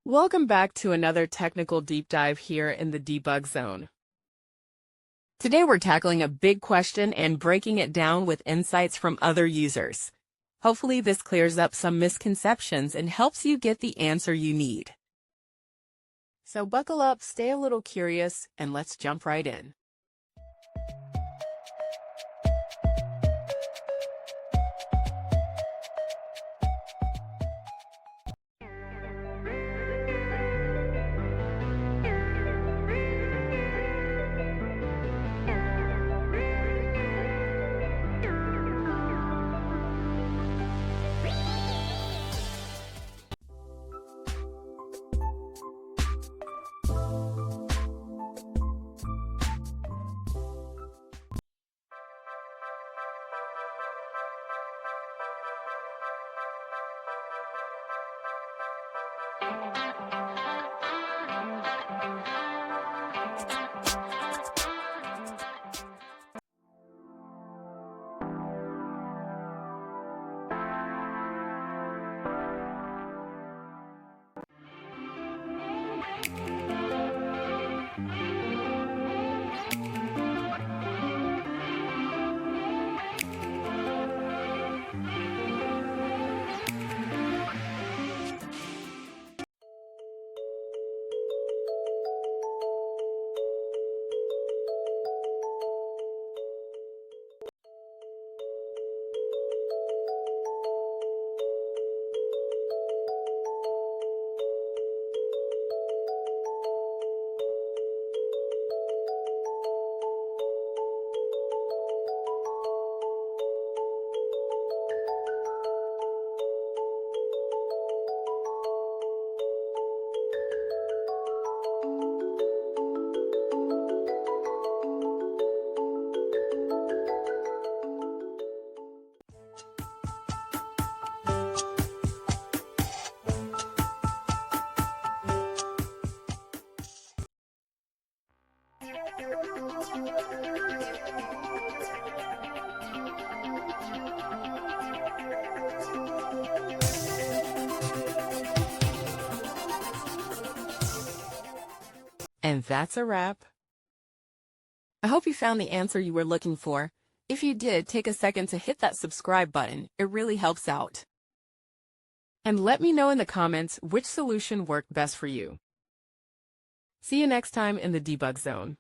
Welcome back to another technical deep dive here in the debug zone. Today we're tackling a big question and breaking it down with insights from other users. Hopefully this clears up some misconceptions and helps you get the answer you need. So buckle up, stay a little curious, and let's jump right in. And that's a wrap. I hope you found the answer you were looking for. If you did, take a second to hit that subscribe button. It really helps out. And let me know in the comments which solution worked best for you. See you next time in the debug zone.